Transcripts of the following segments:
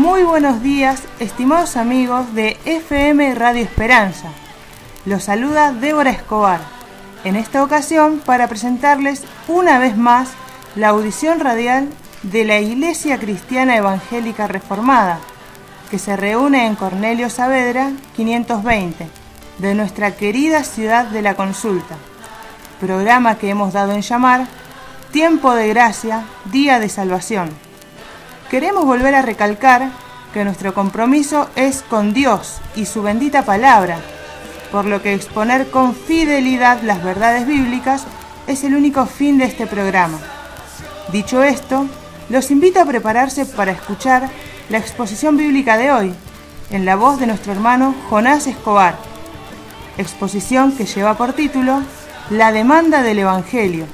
Muy buenos días, estimados amigos de FM Radio Esperanza. Los saluda Débora Escobar, en esta ocasión para presentarles una vez más la audición radial de la Iglesia Cristiana Evangélica Reformada, que se reúne en Cornelio Saavedra 520, de nuestra querida ciudad de La Consulta, programa que hemos dado en llamar Tiempo de Gracia, Día de Salvación. Queremos volver a recalcar que nuestro compromiso es con Dios y su bendita palabra, por lo que exponer con fidelidad las verdades bíblicas es el único fin de este programa. Dicho esto, los invito a prepararse para escuchar la exposición bíblica de hoy, en la voz de nuestro hermano Jonás Escobar, exposición que lleva por título La demanda del Evangelio.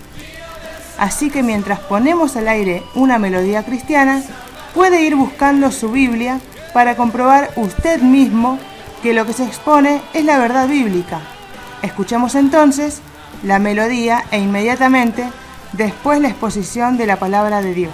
Así que mientras ponemos al aire una melodía cristiana, puede ir buscando su Biblia para comprobar usted mismo que lo que se expone es la verdad bíblica. Escuchemos entonces la melodía e inmediatamente después la exposición de la palabra de Dios.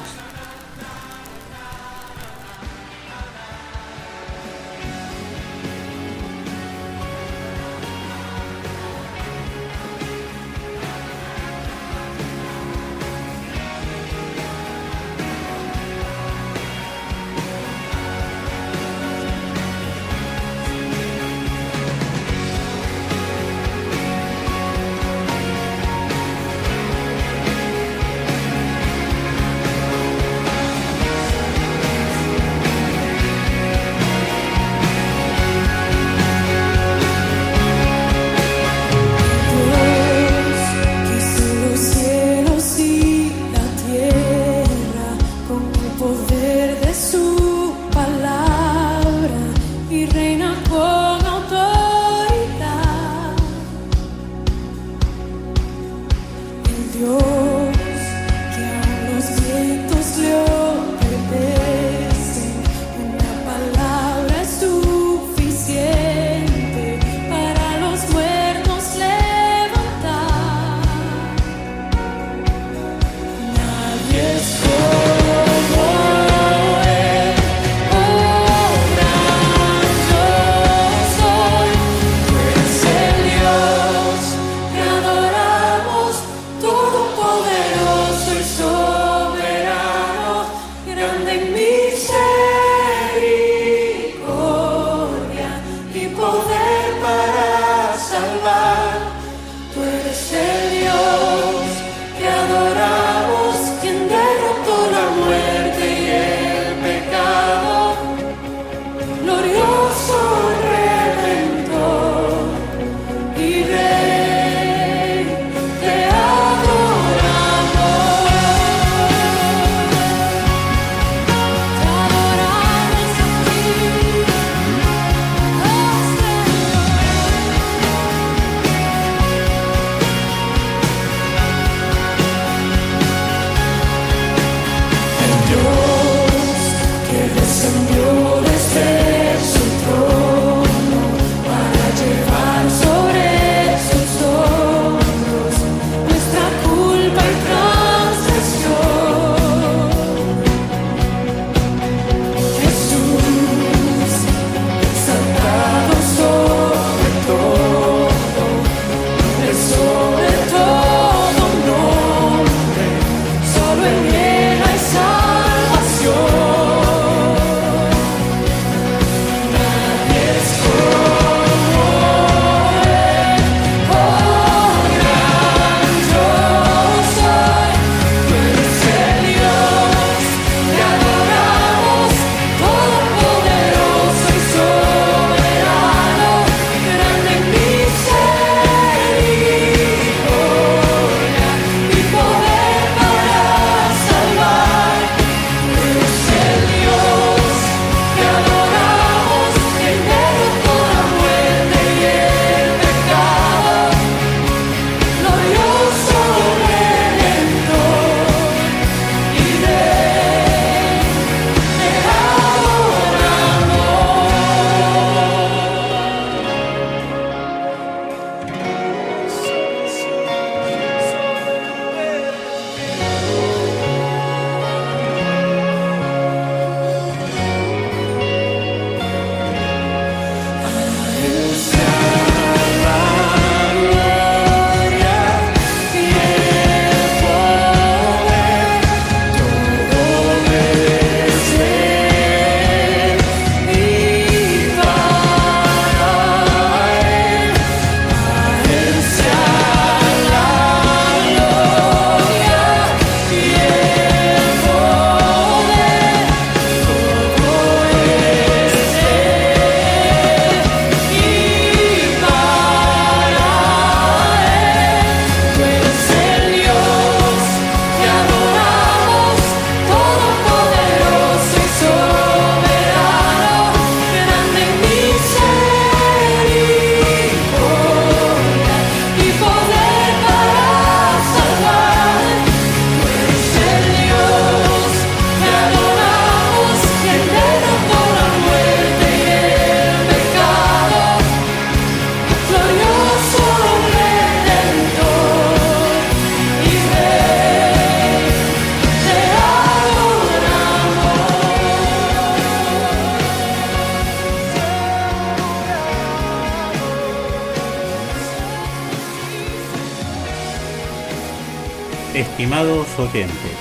Estimados oyentes,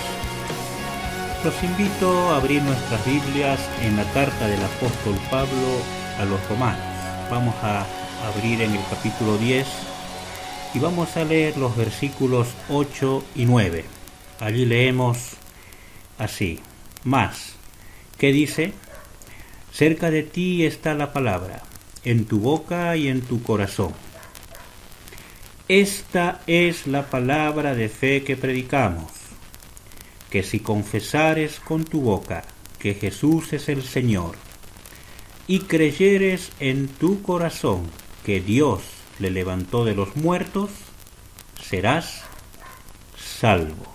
los invito a abrir nuestras Biblias en la carta del apóstol Pablo a los romanos. Vamos a abrir en el capítulo 10 y vamos a leer los versículos 8 y 9. Allí leemos así: Mas, ¿qué dice? Cerca de ti está la palabra, en tu boca y en tu corazón. Esta es la palabra de fe que predicamos, que si confesares con tu boca que Jesús es el Señor, y creyeres en tu corazón que Dios le levantó de los muertos, serás salvo.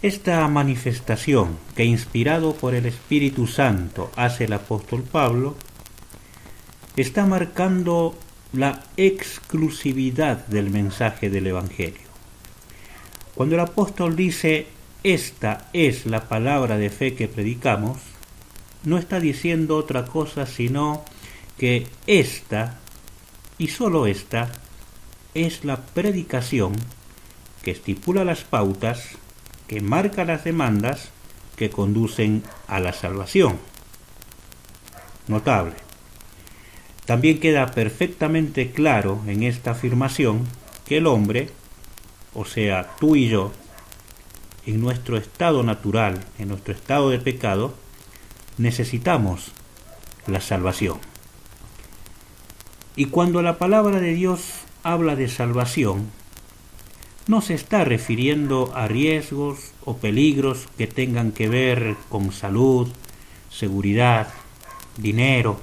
Esta manifestación que, inspirado por el Espíritu Santo, hace el apóstol Pablo, está marcando la exclusividad del mensaje del Evangelio. Cuando el apóstol dice, esta es la palabra de fe que predicamos, no está diciendo otra cosa sino que esta, y sólo esta, es la predicación que estipula las pautas, que marca las demandas que conducen a la salvación. Notable. También queda perfectamente claro en esta afirmación que el hombre, o sea, tú y yo, en nuestro estado natural, en nuestro estado de pecado, necesitamos la salvación. Y cuando la palabra de Dios habla de salvación, no se está refiriendo a riesgos o peligros que tengan que ver con salud, seguridad, dinero,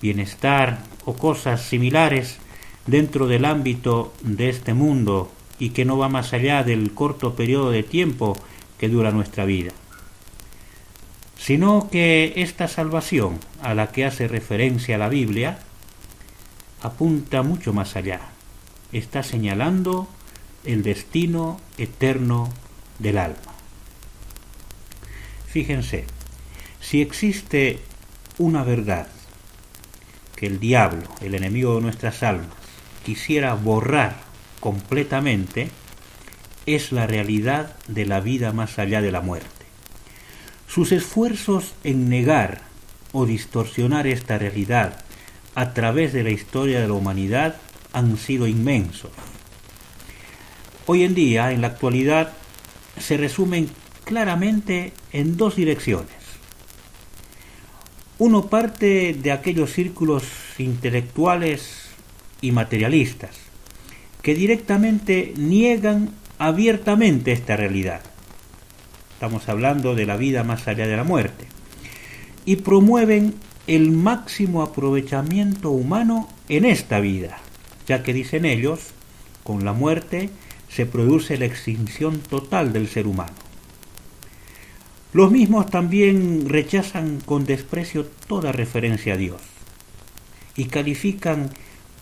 bienestar o cosas similares dentro del ámbito de este mundo y que no va más allá del corto periodo de tiempo que dura nuestra vida, sino que esta salvación a la que hace referencia la Biblia apunta mucho más allá. Está señalando el destino eterno del alma. Fíjense, si existe una verdad que el diablo, el enemigo de nuestras almas, quisiera borrar completamente, es la realidad de la vida más allá de la muerte. Sus esfuerzos en negar o distorsionar esta realidad a través de la historia de la humanidad han sido inmensos. Hoy en día, en la actualidad, se resumen claramente en dos direcciones. Uno parte de aquellos círculos intelectuales y materialistas que directamente niegan abiertamente esta realidad. Estamos hablando de la vida más allá de la muerte. Y promueven el máximo aprovechamiento humano en esta vida, ya que dicen ellos, con la muerte se produce la extinción total del ser humano. Los mismos también rechazan con desprecio toda referencia a Dios y califican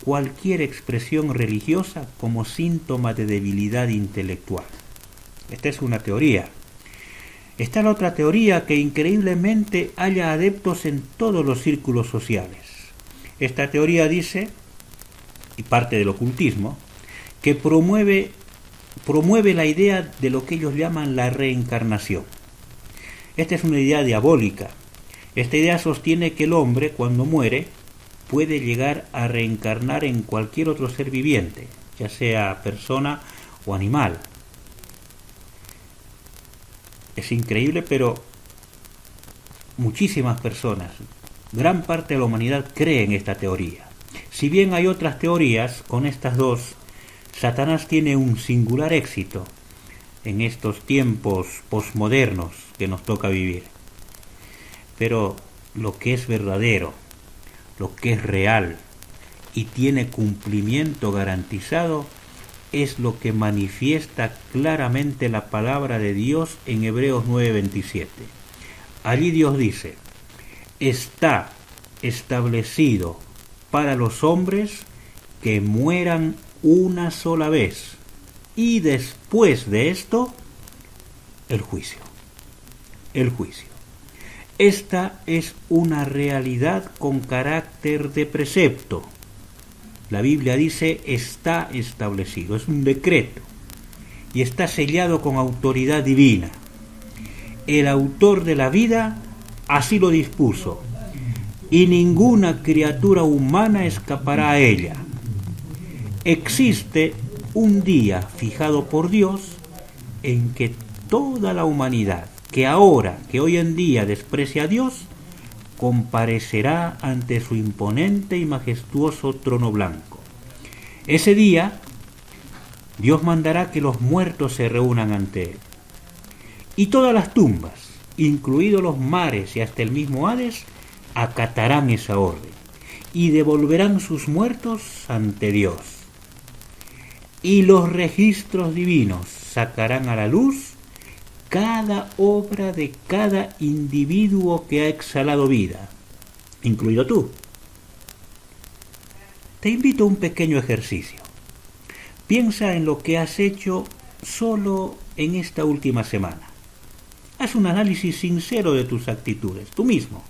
cualquier expresión religiosa como síntoma de debilidad intelectual. Esta es una teoría. Está la otra teoría que increíblemente halla adeptos en todos los círculos sociales. Esta teoría dice, y parte del ocultismo, que promueve la idea de lo que ellos llaman la reencarnación. Esta es una idea diabólica. Esta idea sostiene que el hombre, cuando muere, puede llegar a reencarnar en cualquier otro ser viviente, ya sea persona o animal. Es increíble, pero muchísimas personas, gran parte de la humanidad, cree en esta teoría. Si bien hay otras teorías, con estas dos, Satanás tiene un singular éxito en estos tiempos posmodernos que nos toca vivir. Pero lo que es verdadero, lo que es real y tiene cumplimiento garantizado es lo que manifiesta claramente la palabra de Dios en Hebreos 9:27. Allí Dios dice: está establecido para los hombres que mueran una sola vez, y después de esto, el juicio. El juicio. Esta es una realidad con carácter de precepto. La Biblia dice está establecido, es un decreto y está sellado con autoridad divina. El autor de la vida así lo dispuso y ninguna criatura humana escapará a ella. Existe un día fijado por Dios en que toda la humanidad que hoy en día desprecia a Dios, comparecerá ante su imponente y majestuoso trono blanco. Ese día, Dios mandará que los muertos se reúnan ante Él. Y todas las tumbas, incluidos los mares y hasta el mismo Hades, acatarán esa orden y devolverán sus muertos ante Dios. Y los registros divinos sacarán a la luz cada obra de cada individuo que ha exhalado vida, incluido tú. Te invito a un pequeño ejercicio. Piensa en lo que has hecho solo en esta última semana. Haz un análisis sincero de tus actitudes, tú mismo.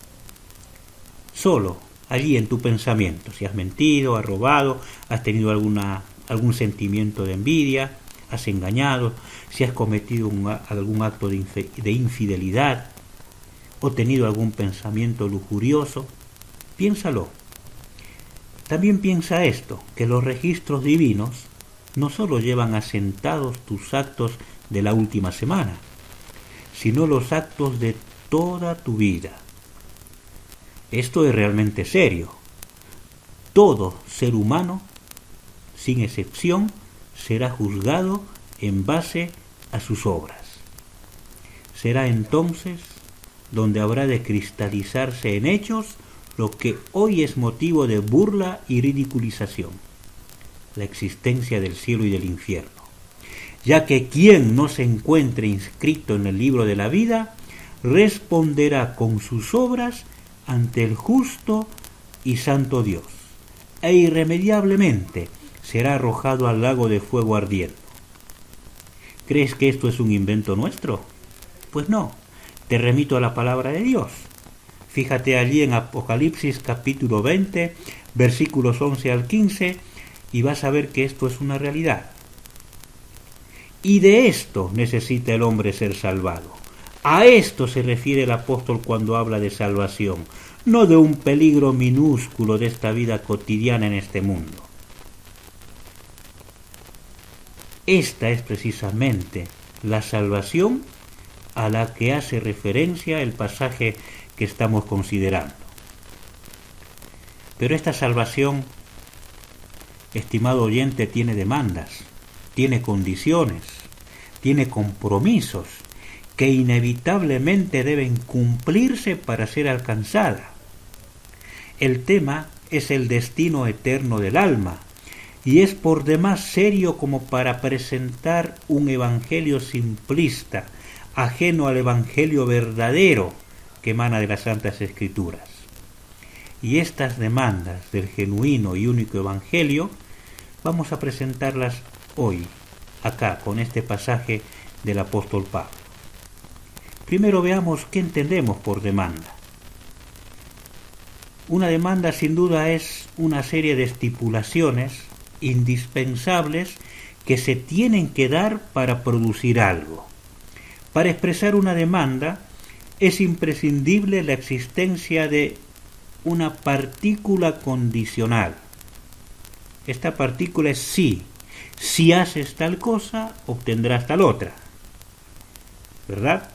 Solo, allí en tu pensamiento, si has mentido, has robado, has tenido algún sentimiento de envidia, has engañado, si has cometido algún acto de infidelidad o tenido algún pensamiento lujurioso, piénsalo. También piensa esto, que los registros divinos no solo llevan asentados tus actos de la última semana, sino los actos de toda tu vida. Esto es realmente serio. Todo ser humano, sin excepción, será juzgado en base a sus obras. Será entonces donde habrá de cristalizarse en hechos lo que hoy es motivo de burla y ridiculización, la existencia del cielo y del infierno, ya que quien no se encuentre inscrito en el libro de la vida responderá con sus obras ante el justo y santo Dios, e irremediablemente será arrojado al lago de fuego ardiendo. ¿Crees que esto es un invento nuestro? Pues no, te remito a la palabra de Dios. Fíjate allí en Apocalipsis capítulo 20, versículos 11 al 15, y vas a ver que esto es una realidad. Y de esto necesita el hombre ser salvado. A esto se refiere el apóstol cuando habla de salvación, no de un peligro minúsculo de esta vida cotidiana en este mundo. Esta es precisamente la salvación a la que hace referencia el pasaje que estamos considerando. Pero esta salvación, estimado oyente, tiene demandas, tiene condiciones, tiene compromisos que inevitablemente deben cumplirse para ser alcanzada. El tema es el destino eterno del alma, y es por demás serio como para presentar un evangelio simplista, ajeno al evangelio verdadero que emana de las Santas Escrituras. Y estas demandas del genuino y único evangelio vamos a presentarlas hoy, acá, con este pasaje del apóstol Pablo. Primero veamos qué entendemos por demanda. Una demanda sin duda es una serie de estipulaciones indispensables que se tienen que dar para producir algo. Para expresar una demanda es imprescindible la existencia de una partícula condicional. Esta partícula es sí. Si haces tal cosa, obtendrás tal otra. ¿Verdad?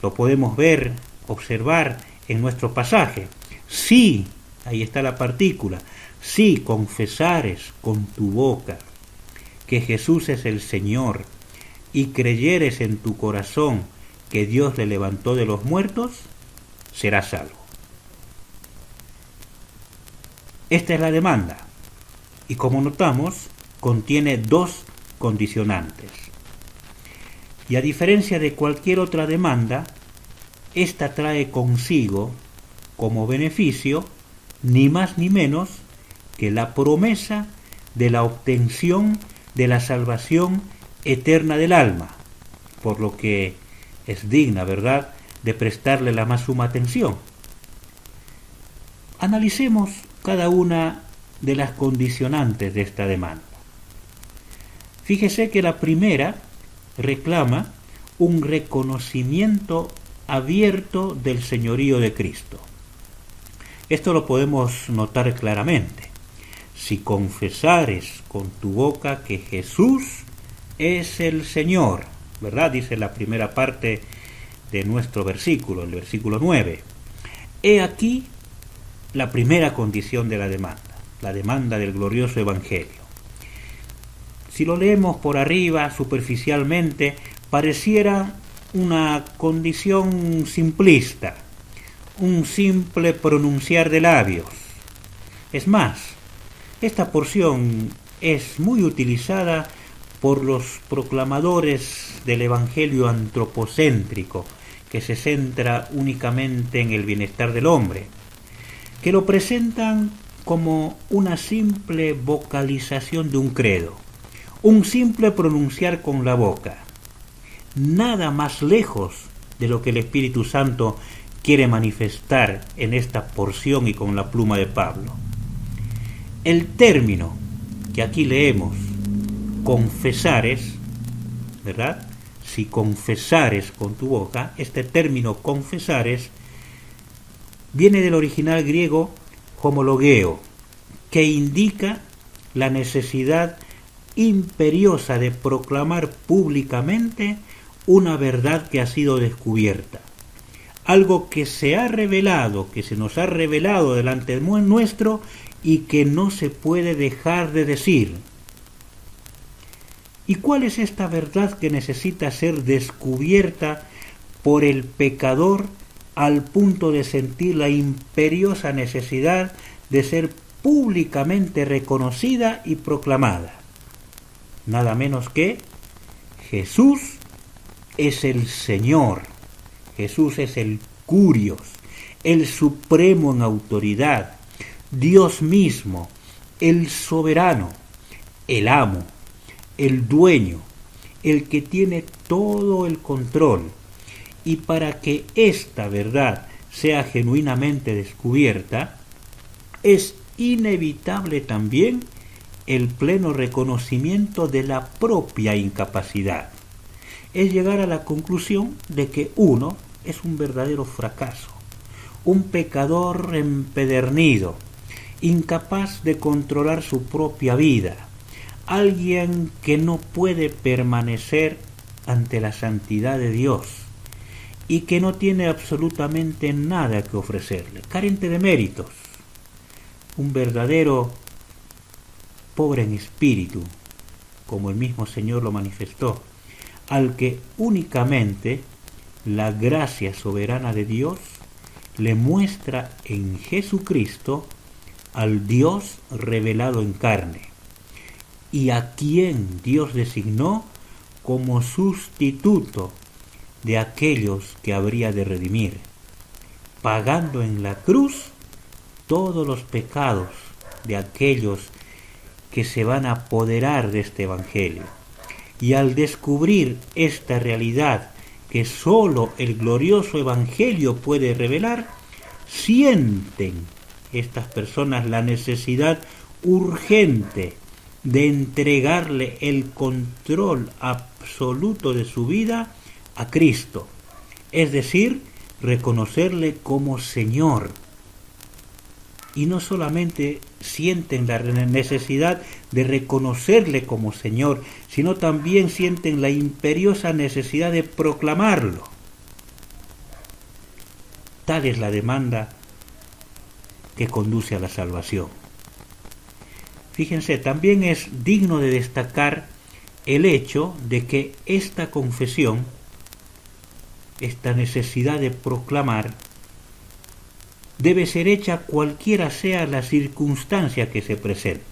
Lo podemos ver, observar en nuestro pasaje. Si, ahí está la partícula, si confesares con tu boca que Jesús es el Señor y creyeres en tu corazón que Dios le levantó de los muertos, serás salvo. Esta es la demanda, y como notamos, contiene dos condicionantes. Y a diferencia de cualquier otra demanda, esta trae consigo, como beneficio, ni más ni menos que la promesa de la obtención de la salvación eterna del alma, por lo que es digna, ¿verdad?, de prestarle la más suma atención. Analicemos cada una de las condicionantes de esta demanda. Fíjese que la primera reclama un reconocimiento abierto del señorío de Cristo. Esto lo podemos notar claramente. Si confesares con tu boca que Jesús es el Señor, ¿verdad? Dice la primera parte de nuestro versículo, el versículo 9. He aquí la primera condición de la demanda del glorioso Evangelio. Si lo leemos por arriba, superficialmente, pareciera una condición simplista, un simple pronunciar de labios. Es más, esta porción es muy utilizada por los proclamadores del Evangelio antropocéntrico, que se centra únicamente en el bienestar del hombre, que lo presentan como una simple vocalización de un credo, un simple pronunciar con la boca, nada más lejos de lo que el Espíritu Santo quiere manifestar en esta porción y con la pluma de Pablo. El término que aquí leemos, confesares, ¿verdad? Si confesares con tu boca, este término confesares viene del original griego homologeo, que indica la necesidad imperiosa de proclamar públicamente una verdad que ha sido descubierta, algo que se ha revelado, que se nos ha revelado delante de nuestro y que no se puede dejar de decir. ¿Y cuál es esta verdad que necesita ser descubierta por el pecador al punto de sentir la imperiosa necesidad de ser públicamente reconocida y proclamada? Nada menos que Jesús es el Señor, Jesús es el Curios, el Supremo en autoridad, Dios mismo, el soberano, el amo, el dueño, el que tiene todo el control. Y para que esta verdad sea genuinamente descubierta, es inevitable también el pleno reconocimiento de la propia incapacidad. Es llegar a la conclusión de que uno es un verdadero fracaso, un pecador empedernido, incapaz de controlar su propia vida, alguien que no puede permanecer ante la santidad de Dios y que no tiene absolutamente nada que ofrecerle, carente de méritos, un verdadero pobre en espíritu, como el mismo Señor lo manifestó, al que únicamente la gracia soberana de Dios le muestra en Jesucristo al Dios revelado en carne, y a quien Dios designó como sustituto de aquellos que habría de redimir, pagando en la cruz todos los pecados de aquellos que se van a apoderar de este Evangelio. Y al descubrir esta realidad que sólo el glorioso Evangelio puede revelar, sienten estas personas la necesidad urgente de entregarle el control absoluto de su vida a Cristo, es decir, reconocerle como Señor. Y no solamente sienten la necesidad de reconocerle como Señor, sino también sienten la imperiosa necesidad de proclamarlo. Tal es la demanda que conduce a la salvación. Fíjense, también es digno de destacar el hecho de que esta confesión, esta necesidad de proclamar, debe ser hecha cualquiera sea la circunstancia que se presente.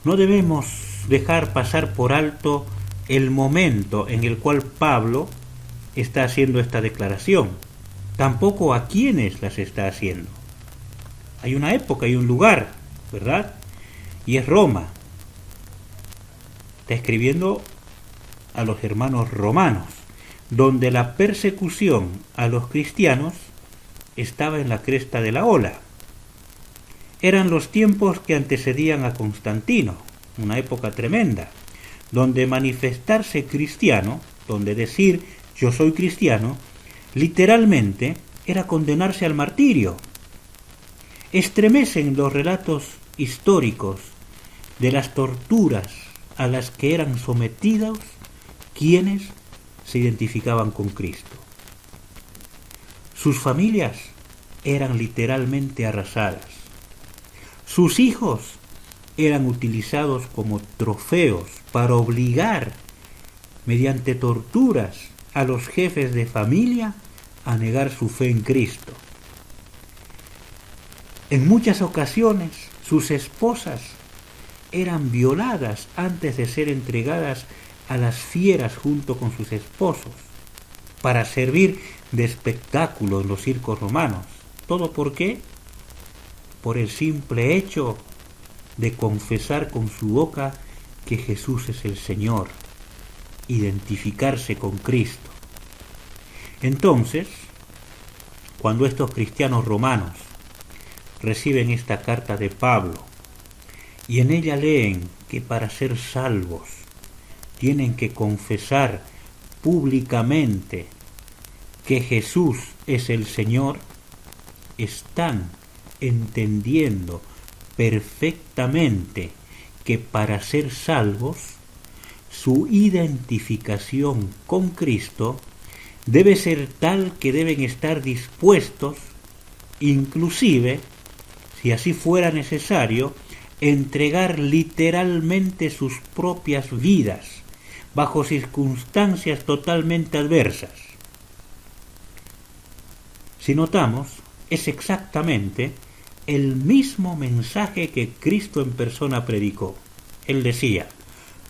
No debemos dejar pasar por alto el momento en el cual Pablo está haciendo esta declaración, tampoco a quienes las está haciendo. Hay una época y un lugar, ¿verdad? Y es Roma. Está escribiendo a los hermanos romanos, donde la persecución a los cristianos estaba en la cresta de la ola. eran los tiempos que antecedían a Constantino, una época tremenda, donde manifestarse cristiano, donde decir yo soy cristiano, literalmente era condenarse al martirio. Estremecen los relatos históricos de las torturas a las que eran sometidos quienes se identificaban con Cristo. Sus familias eran literalmente arrasadas. Sus hijos eran utilizados como trofeos para obligar, mediante torturas, a los jefes de familia a negar su fe en Cristo. En muchas ocasiones, sus esposas eran violadas antes de ser entregadas a las fieras junto con sus esposos, para servir de espectáculo en los circos romanos. ¿Todo por qué? Por el simple hecho de confesar con su boca que Jesús es el Señor, identificarse con Cristo. Entonces, cuando estos cristianos romanos reciben esta carta de Pablo y en ella leen que para ser salvos tienen que confesar públicamente que Jesús es el Señor, están entendiendo perfectamente que para ser salvos, su identificación con Cristo debe ser tal que deben estar dispuestos, inclusive, si así fuera necesario, entregar literalmente sus propias vidas bajo circunstancias totalmente adversas. Si notamos, es exactamente el mismo mensaje que Cristo en persona predicó. Él decía: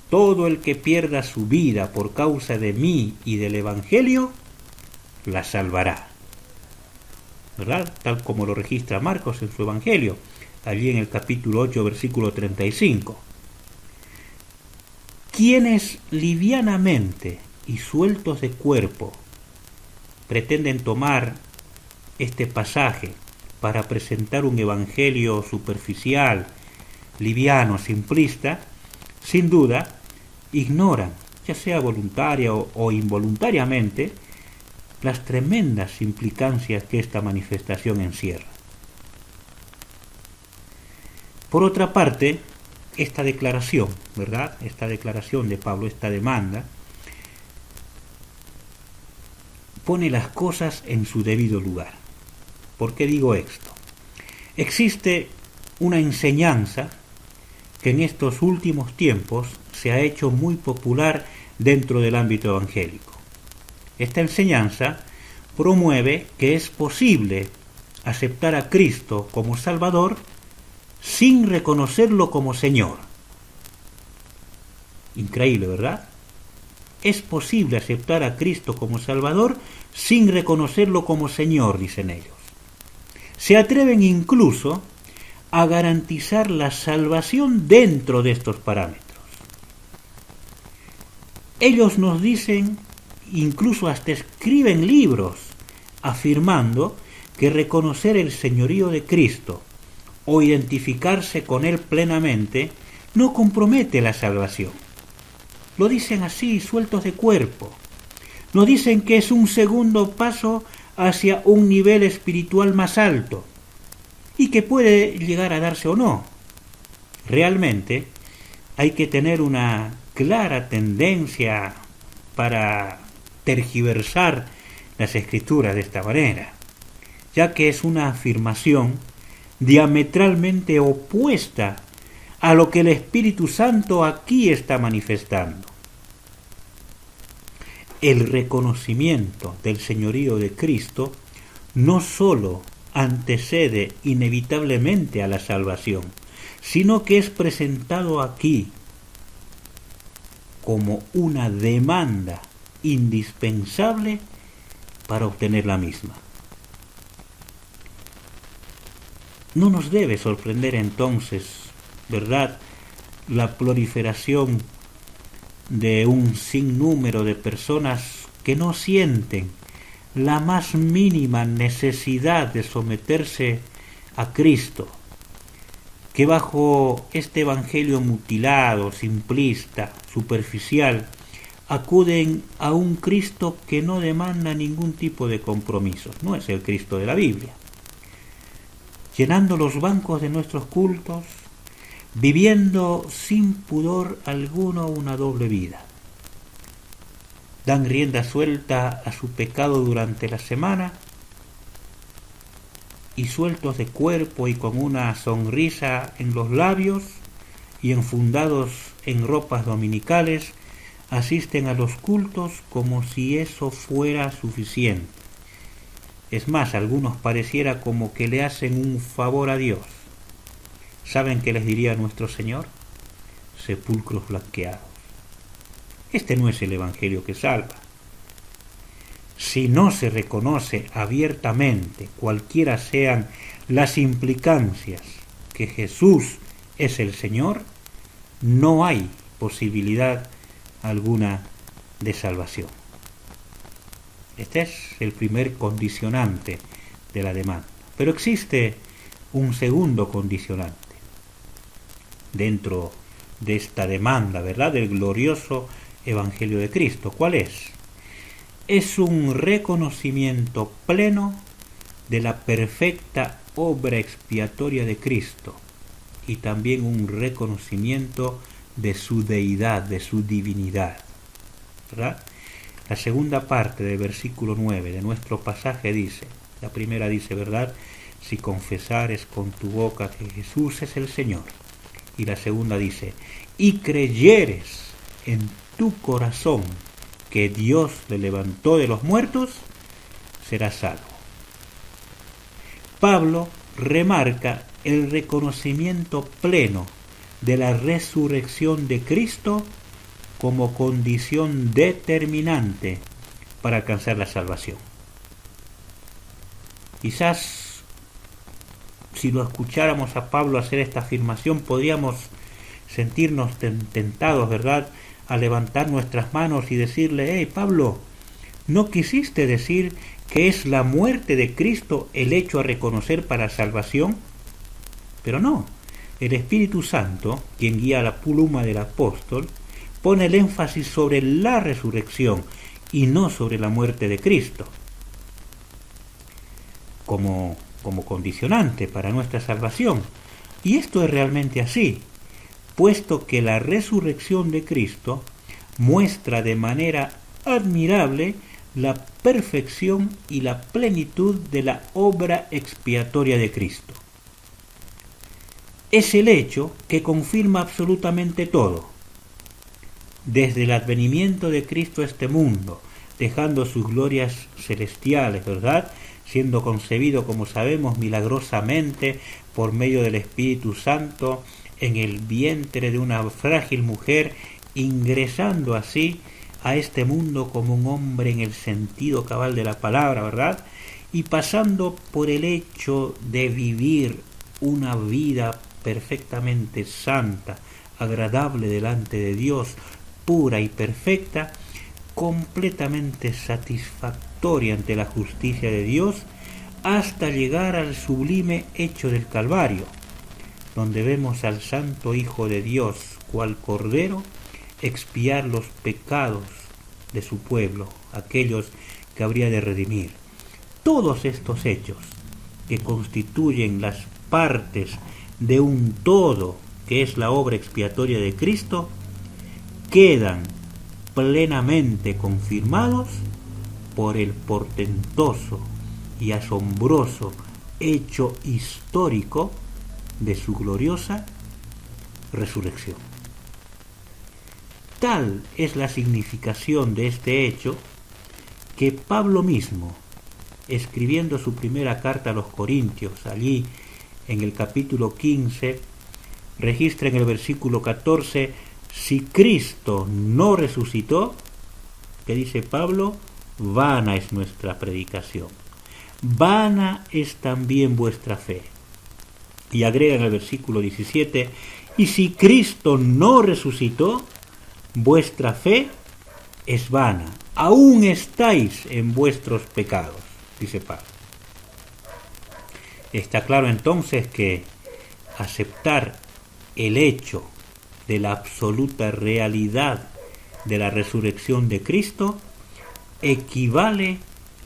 todo el que pierda su vida por causa de mí y del Evangelio, la salvará. ¿Verdad? Tal como lo registra Marcos en su Evangelio, allí en el capítulo 8, versículo 35. Quienes livianamente y sueltos de cuerpo pretenden tomar este pasaje para presentar un evangelio superficial, liviano, simplista, sin duda ignoran, ya sea voluntaria o involuntariamente, las tremendas implicancias que esta manifestación encierra. Por otra parte, esta declaración, ¿verdad? Esta declaración de Pablo, esta demanda, pone las cosas en su debido lugar. ¿Por qué digo esto? Existe una enseñanza que en estos últimos tiempos se ha hecho muy popular dentro del ámbito evangélico. Esta enseñanza promueve que es posible aceptar a Cristo como Salvador sin reconocerlo como Señor. Increíble, ¿verdad? Es posible aceptar a Cristo como Salvador sin reconocerlo como Señor, dicen ellos. Se atreven incluso a garantizar la salvación dentro de estos parámetros. Ellos nos dicen, incluso hasta escriben libros, afirmando que reconocer el señorío de Cristo o identificarse con Él plenamente no compromete la salvación. Lo dicen así, sueltos de cuerpo. Nos dicen que es un segundo paso hacia un nivel espiritual más alto y que puede llegar a darse o no. Realmente hay que tener una clara tendencia para tergiversar las escrituras de esta manera, ya que es una afirmación diametralmente opuesta a lo que el Espíritu Santo aquí está manifestando. El reconocimiento del señorío de Cristo no sólo antecede inevitablemente a la salvación, sino que es presentado aquí como una demanda indispensable para obtener la misma. No nos debe sorprender entonces, ¿verdad?, la proliferación de un sinnúmero de personas que no sienten la más mínima necesidad de someterse a Cristo, que bajo este evangelio mutilado, simplista, superficial, acuden a un Cristo que no demanda ningún tipo de compromisos, no es el Cristo de la Biblia, llenando los bancos de nuestros cultos, viviendo sin pudor alguno una doble vida. Dan rienda suelta a su pecado durante la semana y sueltos de cuerpo y con una sonrisa en los labios y enfundados en ropas dominicales, asisten a los cultos como si eso fuera suficiente. Es más, a algunos pareciera como que le hacen un favor a Dios. ¿Saben qué les diría nuestro Señor? Sepulcros blanqueados. Este no es el Evangelio que salva. Si no se reconoce abiertamente, cualquiera sean las implicancias, que Jesús es el Señor, no hay posibilidad alguna de salvación. Este es el primer condicionante de la demanda. Pero existe un segundo condicionante dentro de esta demanda, ¿verdad?, del glorioso Evangelio de Cristo. ¿Cuál es? Es un reconocimiento pleno de la perfecta obra expiatoria de Cristo y también un reconocimiento de su deidad, de su divinidad, ¿verdad? La segunda parte del versículo 9 de nuestro pasaje dice, la primera dice, ¿verdad?, si confesares con tu boca que Jesús es el Señor. Y la segunda dice, y creyeres en tu corazón que Dios le levantó de los muertos, serás salvo. Pablo remarca el reconocimiento pleno de la resurrección de Cristo como condición determinante para alcanzar la salvación. Quizás si lo escucháramos a Pablo hacer esta afirmación, podríamos sentirnos tentados, ¿verdad?, a levantar nuestras manos y decirle, hey Pablo, ¿no quisiste decir que es la muerte de Cristo el hecho a reconocer para salvación? Pero no, el Espíritu Santo, quien guía la pluma del apóstol, pone el énfasis sobre la resurrección y no sobre la muerte de Cristo, como condicionante para nuestra salvación. Y esto es realmente así, puesto que la resurrección de Cristo muestra de manera admirable la perfección y la plenitud de la obra expiatoria de Cristo. Es el hecho que confirma absolutamente todo. Desde el advenimiento de Cristo a este mundo, dejando sus glorias celestiales, ¿verdad?, siendo concebido, como sabemos, milagrosamente por medio del Espíritu Santo en el vientre de una frágil mujer, ingresando así a este mundo como un hombre en el sentido cabal de la palabra, ¿verdad?, y pasando por el hecho de vivir una vida perfectamente santa, agradable delante de Dios, pura y perfecta, completamente satisfactoria ante la justicia de Dios, hasta llegar al sublime hecho del Calvario, donde vemos al Santo Hijo de Dios, cual Cordero, expiar los pecados de su pueblo, aquellos que habría de redimir. Todos estos hechos, que constituyen las partes de un todo, que es la obra expiatoria de Cristo, quedan plenamente confirmados por el portentoso y asombroso hecho histórico de su gloriosa resurrección. Tal es la significación de este hecho que Pablo mismo, escribiendo su primera carta a los Corintios, allí en el capítulo 15, registra en el versículo 14, si Cristo no resucitó, que dice Pablo, vana es nuestra predicación, vana es también vuestra fe. Y agrega en el versículo 17, y si Cristo no resucitó, vuestra fe es vana, aún estáis en vuestros pecados, dice Pablo. Está claro entonces que aceptar el hecho de la absoluta realidad de la resurrección de Cristo equivale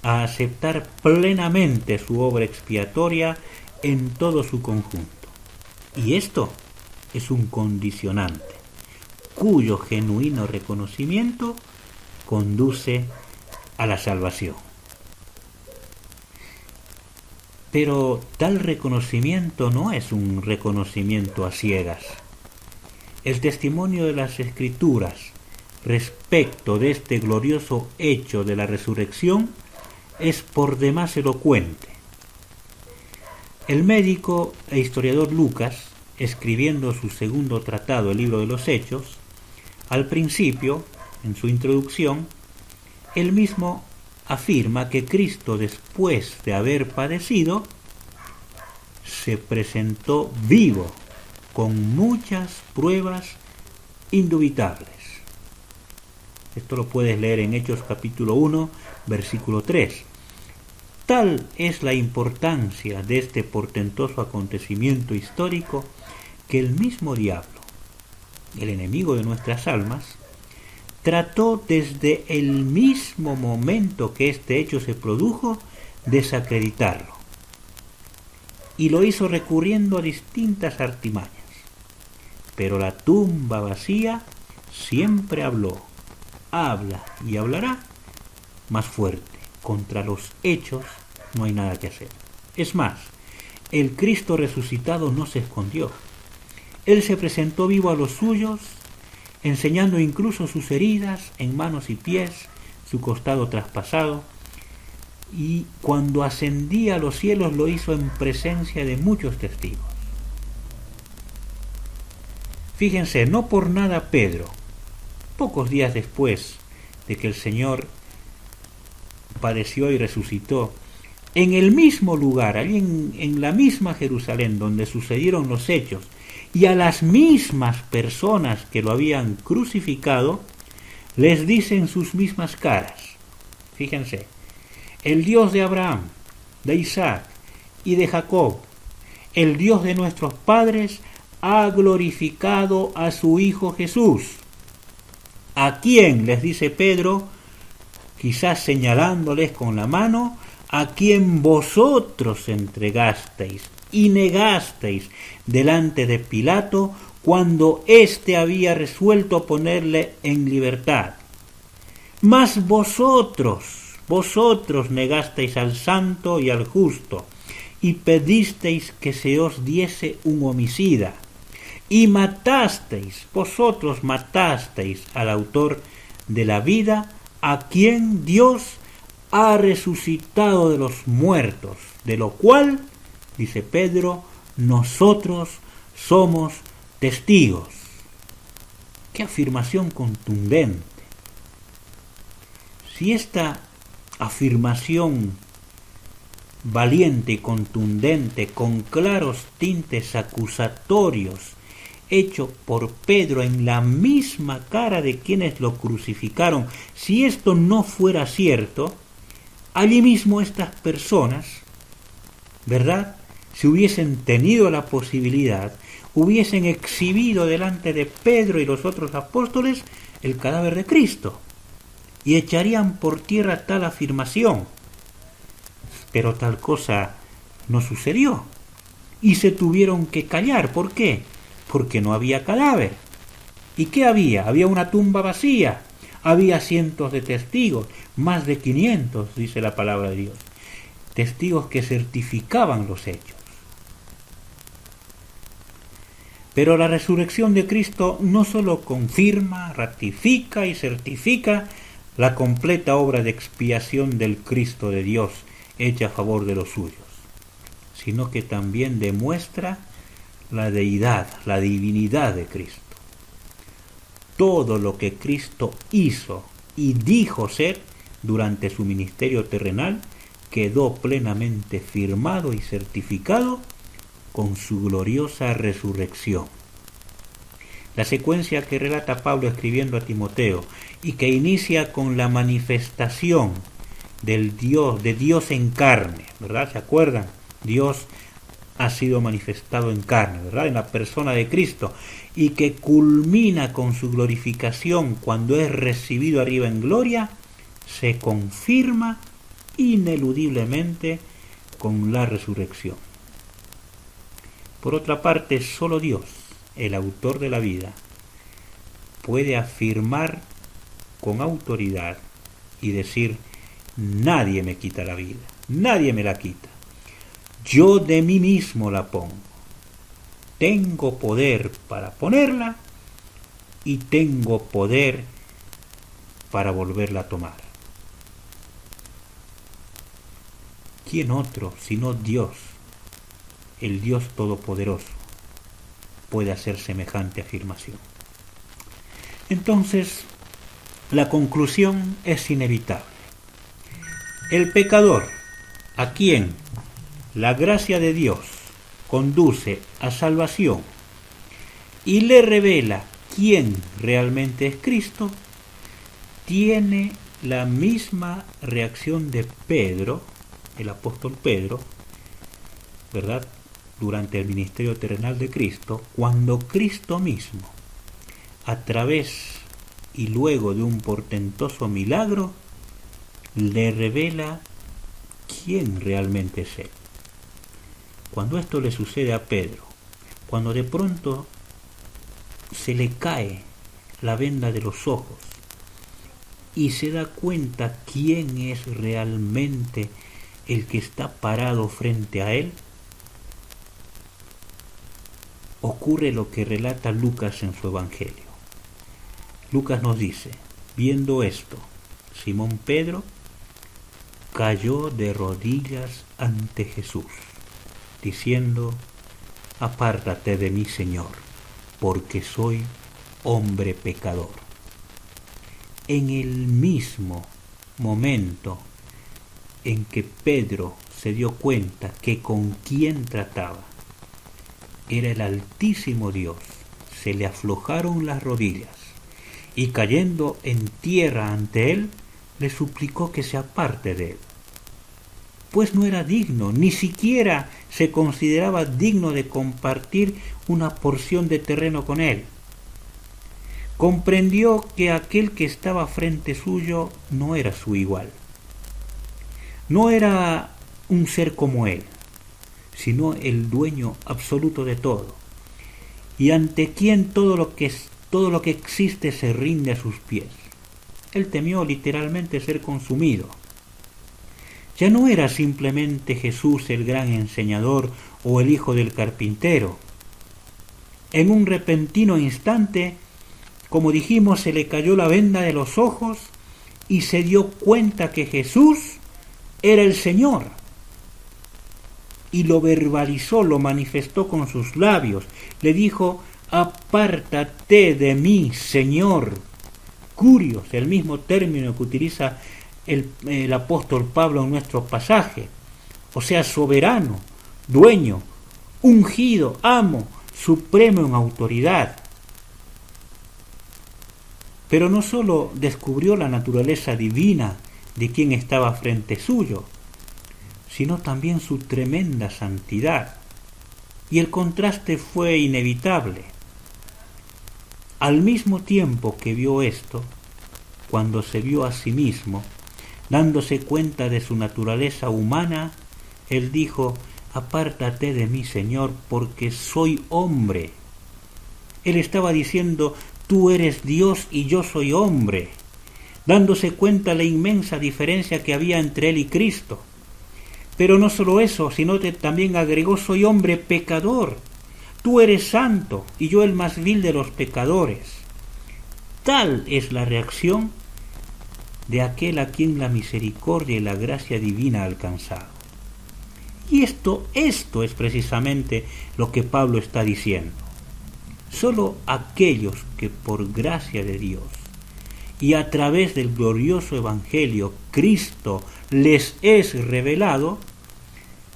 a aceptar plenamente su obra expiatoria en todo su conjunto. Y esto es un condicionante, cuyo genuino reconocimiento conduce a la salvación. Pero tal reconocimiento no es un reconocimiento a ciegas. El testimonio de las Escrituras respecto de este glorioso hecho de la resurrección es por demás elocuente. El médico e historiador Lucas, escribiendo su segundo tratado, el libro de los Hechos, al principio, en su introducción, él mismo afirma que Cristo, después de haber padecido, se presentó vivo, con muchas pruebas indubitables. Esto lo puedes leer en Hechos capítulo 1, versículo 3. Tal es la importancia de este portentoso acontecimiento histórico que el mismo diablo, el enemigo de nuestras almas, trató desde el mismo momento que este hecho se produjo desacreditarlo. Y lo hizo recurriendo a distintas artimañas. Pero la tumba vacía siempre habló, habla y hablará más fuerte. Contra los hechos no hay nada que hacer. Es más, el Cristo resucitado no se escondió. Él se presentó vivo a los suyos, enseñando incluso sus heridas en manos y pies, su costado traspasado, y cuando ascendía a los cielos lo hizo en presencia de muchos testigos. Fíjense, no por nada Pedro, pocos días después de que el Señor padeció y resucitó, en el mismo lugar, allí en la misma Jerusalén donde sucedieron los hechos, y a las mismas personas que lo habían crucificado, les dicen sus mismas caras. Fíjense, el Dios de Abraham, de Isaac y de Jacob, el Dios de nuestros padres, ha glorificado a su Hijo Jesús, a quien, les dice Pedro, quizás señalándoles con la mano, a quien vosotros entregasteis y negasteis delante de Pilato cuando éste había resuelto ponerle en libertad. Mas vosotros negasteis al santo y al justo, y pedisteis que se os diese un homicida, y vosotros matasteis al autor de la vida, a quien Dios ha resucitado de los muertos, de lo cual, dice Pedro, nosotros somos testigos. ¡Qué afirmación contundente! Si esta afirmación valiente y contundente, con claros tintes acusatorios, hecho por Pedro en la misma cara de quienes lo crucificaron, si esto no fuera cierto, allí mismo estas personas, ¿verdad?, si hubiesen tenido la posibilidad, hubiesen exhibido delante de Pedro y los otros apóstoles el cadáver de Cristo y echarían por tierra tal afirmación. Pero tal cosa no sucedió y se tuvieron que callar. ¿Por qué? Porque no había cadáver. ¿Y qué había? Había una tumba vacía, había cientos de testigos, más de 500, dice la palabra de Dios, testigos que certificaban los hechos. Pero la resurrección de Cristo no solo confirma, ratifica y certifica la completa obra de expiación del Cristo de Dios hecha a favor de los suyos, sino que también demuestra la deidad, la divinidad de Cristo. Todo lo que Cristo hizo y dijo ser durante su ministerio terrenal quedó plenamente firmado y certificado con su gloriosa resurrección. La secuencia que relata Pablo escribiendo a Timoteo y que inicia con la manifestación de Dios en carne, ¿verdad? ¿Se acuerdan? Dios ha sido manifestado en carne, ¿verdad? En la persona de Cristo, y que culmina con su glorificación cuando es recibido arriba en gloria, se confirma ineludiblemente con la resurrección. Por otra parte, solo Dios, el autor de la vida, puede afirmar con autoridad y decir: nadie me quita la vida, nadie me la quita. Yo de mí mismo la pongo. Tengo poder para ponerla y tengo poder para volverla a tomar. ¿Quién otro sino Dios, el Dios Todopoderoso, puede hacer semejante afirmación? Entonces, la conclusión es inevitable. El pecador, a quien la gracia de Dios conduce a salvación y le revela quién realmente es Cristo, tiene la misma reacción de Pedro, el apóstol Pedro, ¿verdad?, durante el ministerio terrenal de Cristo, cuando Cristo mismo, a través y luego de un portentoso milagro, le revela quién realmente es Él. Cuando esto le sucede a Pedro, cuando de pronto se le cae la venda de los ojos y se da cuenta quién es realmente el que está parado frente a él, ocurre lo que relata Lucas en su Evangelio. Lucas nos dice: viendo esto, Simón Pedro cayó de rodillas ante Jesús, diciendo: apártate de mí, Señor, porque soy hombre pecador. En el mismo momento en que Pedro se dio cuenta que con quien trataba era el Altísimo Dios, se le aflojaron las rodillas y, cayendo en tierra ante él, le suplicó que se aparte de él, pues no era digno, ni siquiera se consideraba digno de compartir una porción de terreno con él. Comprendió que aquel que estaba frente suyo no era su igual, no era un ser como él, sino el dueño absoluto de todo, y ante quien todo lo que existe se rinde a sus pies. Él temió literalmente ser consumido. Ya no era simplemente Jesús el gran enseñador o el hijo del carpintero. En un repentino instante, como dijimos, se le cayó la venda de los ojos y se dio cuenta que Jesús era el Señor. Y lo verbalizó, lo manifestó con sus labios. Le dijo: apártate de mí, Señor. Curios, el mismo término que utiliza el apóstol Pablo en nuestro pasaje. O sea, soberano, dueño, ungido, amo, supremo en autoridad. Pero no sólo descubrió la naturaleza divina de quien estaba frente suyo, sino también su tremenda santidad. Y el contraste fue inevitable. Al mismo tiempo que vio esto, cuando se vio a sí mismo, dándose cuenta de su naturaleza humana, él dijo: apártate de mí, Señor, porque soy hombre. Él estaba diciendo: tú eres Dios y yo soy hombre, dándose cuenta de la inmensa diferencia que había entre él y Cristo. Pero no solo eso, sino que también agregó: soy hombre pecador. Tú eres santo y yo el más vil de los pecadores. Tal es la reacción de aquel a quien la misericordia y la gracia divina ha alcanzado. Y esto es precisamente lo que Pablo está diciendo. Solo aquellos que por gracia de Dios y a través del glorioso Evangelio Cristo les es revelado,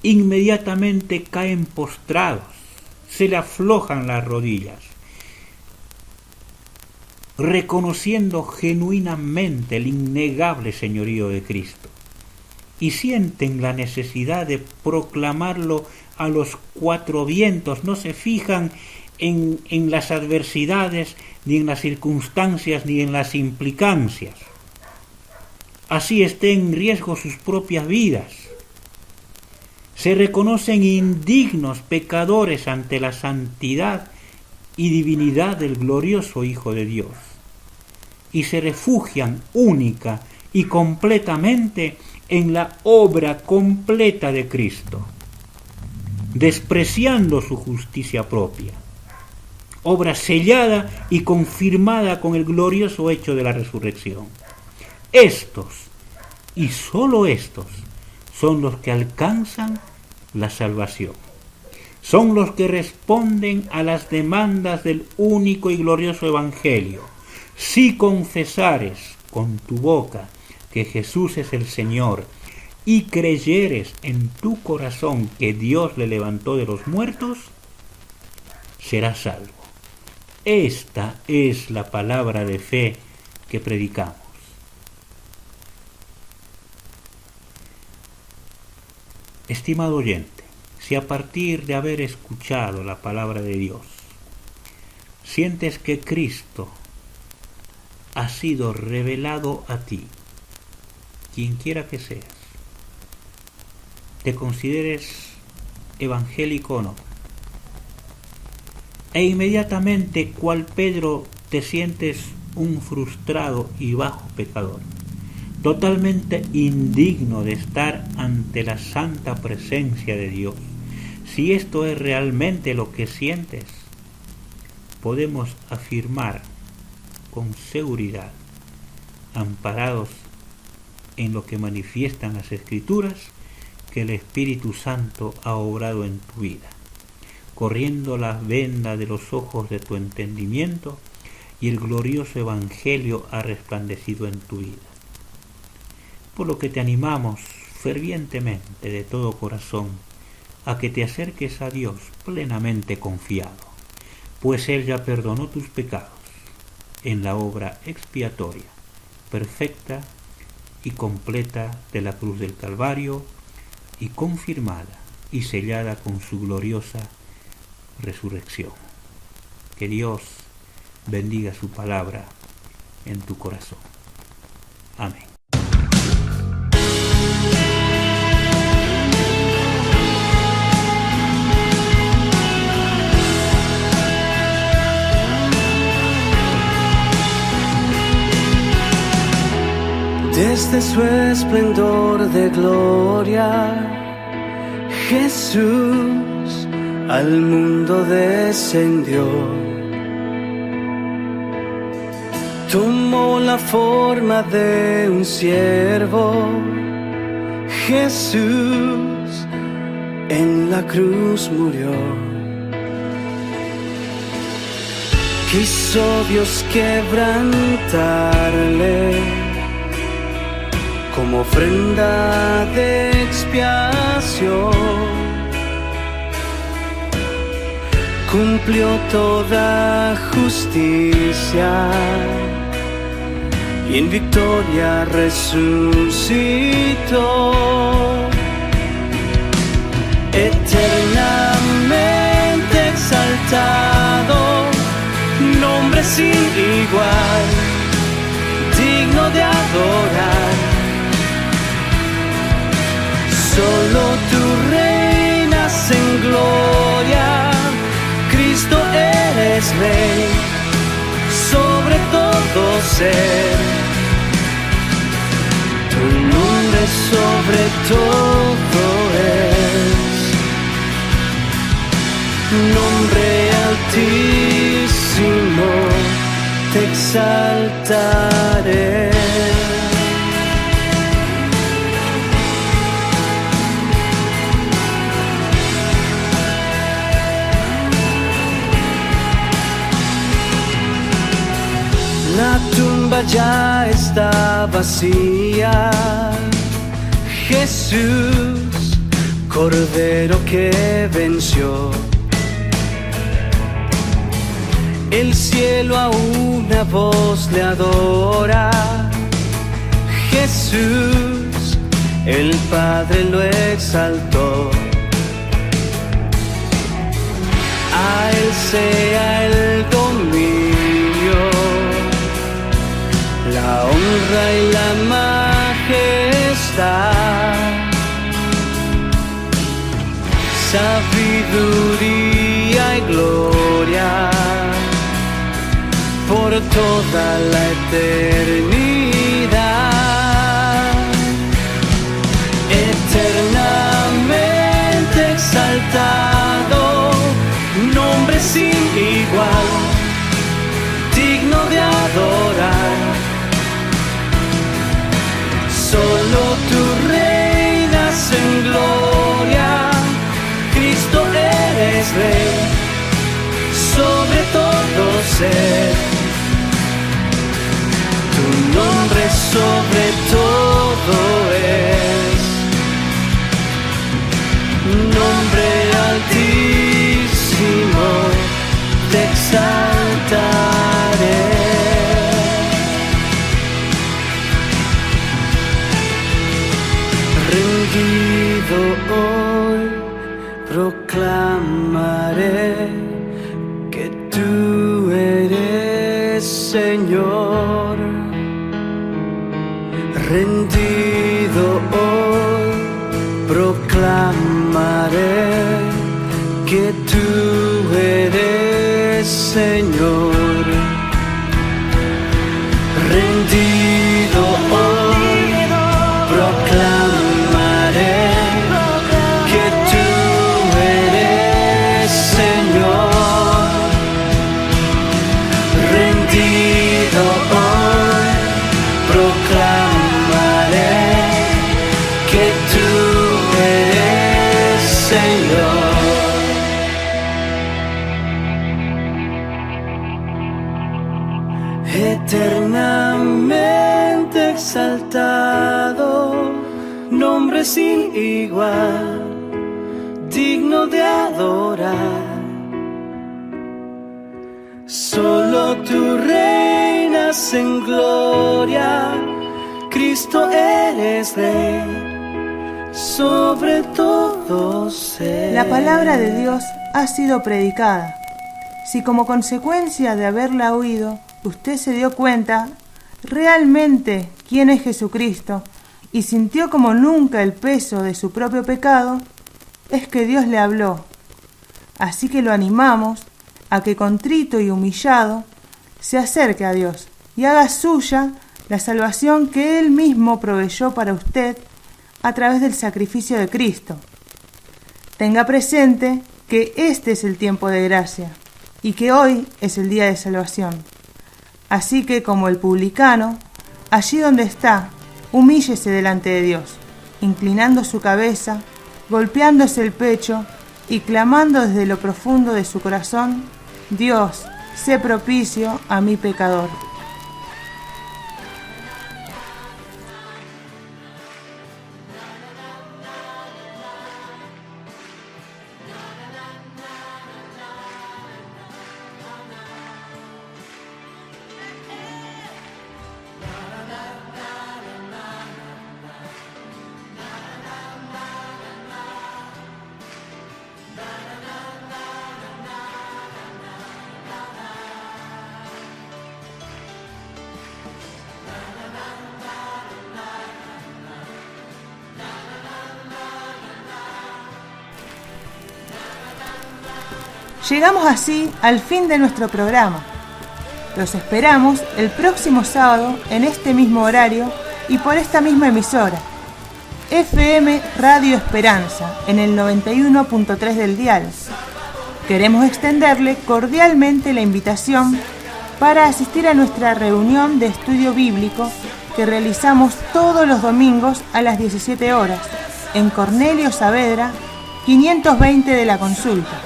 inmediatamente caen postrados, se le aflojan las rodillas, reconociendo genuinamente el innegable señorío de Cristo. y sienten la necesidad de proclamarlo a los cuatro vientos. No se fijan en las adversidades, ni en las circunstancias, ni en las implicancias. Así estén en riesgo sus propias vidas. Se reconocen indignos pecadores ante la santidad y divinidad del glorioso Hijo de Dios, y se refugian única y completamente en la obra completa de Cristo, despreciando su justicia propia, obra sellada y confirmada con el glorioso hecho de la resurrección. Estos, y sólo estos, son los que alcanzan la salvación. Son los que responden a las demandas del único y glorioso Evangelio. Si confesares con tu boca que Jesús es el Señor y creyeres en tu corazón que Dios le levantó de los muertos, serás salvo. Esta es la palabra de fe que predicamos. Estimado oyente, si a partir de haber escuchado la palabra de Dios sientes que Cristo ha sido revelado a ti, quien quiera que seas, te consideres evangélico o no, e inmediatamente, cual Pedro, te sientes un frustrado y bajo pecador, totalmente indigno de estar ante la santa presencia de Dios. Si esto es realmente lo que sientes, podemos afirmar con seguridad, amparados en lo que manifiestan las Escrituras, que el Espíritu Santo ha obrado en tu vida, corriendo la venda de los ojos de tu entendimiento, y el glorioso Evangelio ha resplandecido en tu vida. Por lo que te animamos fervientemente de todo corazón a que te acerques a Dios plenamente confiado, pues Él ya perdonó tus pecados en la obra expiatoria, perfecta y completa de la cruz del Calvario, y confirmada y sellada con su gloriosa resurrección. Que Dios bendiga su palabra en tu corazón. Amén. Desde su esplendor de gloria, Jesús al mundo descendió. Tomó la forma de un siervo. Jesús en la cruz murió. Quiso Dios quebrantarle como ofrenda de expiación. Cumplió toda justicia y en victoria resucitó. Eternamente exaltado, nombre sin igual, digno de adorar. Solo tú reinas en gloria, Cristo eres Rey, sobre todo ser. Tu nombre sobre todo es, nombre altísimo, te exaltaré. La tumba ya está vacía. Jesús, Cordero que venció. El cielo a una voz le adora. Jesús, el Padre lo exaltó. A Él sea el dominio, la honra y la majestad, sabiduría y gloria por toda la eternidad. Eternamente exaltado, nombre sin igual, digno de adorar. Solo tú reinas en gloria, Cristo eres Rey, sobre todo ser. Tu nombre sobre todo es, nombre altísimo, te exaltaré. Rendido hoy proclamaré que tú eres Señor. Rendido hoy proclamaré que tú eres Señor. Rendido hoy proclamaré que tú eres Señor. Rendido hoy proclamaré que tú eres Señor. Eternamente exaltado, nombre sin igual, digno de adorar. Solo tú reinas en gloria, Cristo eres Rey, sobre todo ser. La palabra de Dios ha sido predicada. Si como consecuencia de haberla oído, usted se dio cuenta realmente quién es Jesucristo y sintió como nunca el peso de su propio pecado, es que Dios le habló. Así que lo animamos a que contrito y humillado se acerque a Dios y haga suya la salvación que Él mismo proveyó para usted a través del sacrificio de Cristo. Tenga presente que este es el tiempo de gracia y que hoy es el día de salvación. Así que, como el publicano, allí donde está, humíllese delante de Dios, inclinando su cabeza, golpeándose el pecho y clamando desde lo profundo de su corazón: Dios, sé propicio a mi pecador. Llegamos así al fin de nuestro programa. Los esperamos el próximo sábado en este mismo horario y por esta misma emisora, FM Radio Esperanza, en el 91.3 del dial. Queremos extenderle cordialmente la invitación para asistir a nuestra reunión de estudio bíblico que realizamos todos los domingos a las 17 horas en Cornelio Saavedra, 520 de la Consulta.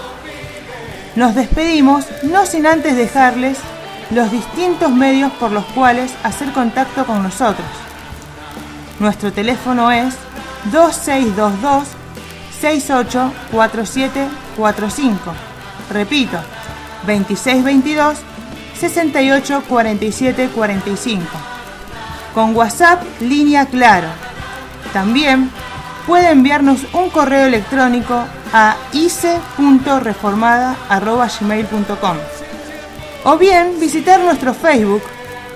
Nos despedimos no sin antes dejarles los distintos medios por los cuales hacer contacto con nosotros. Nuestro teléfono es 2622-684745. Repito, 2622-684745. Con WhatsApp, línea Claro. También puede enviarnos un correo electrónico a ice.reformada@gmail.com o bien visitar nuestro Facebook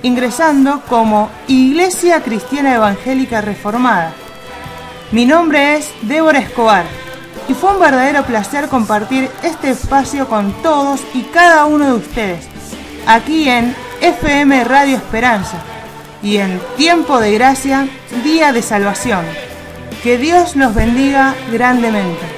ingresando como Iglesia Cristiana Evangélica Reformada. Mi nombre es Débora Escobar y fue un verdadero placer compartir este espacio con todos y cada uno de ustedes, aquí en FM Radio Esperanza y en Tiempo de Gracia, Día de Salvación. Que Dios los bendiga grandemente.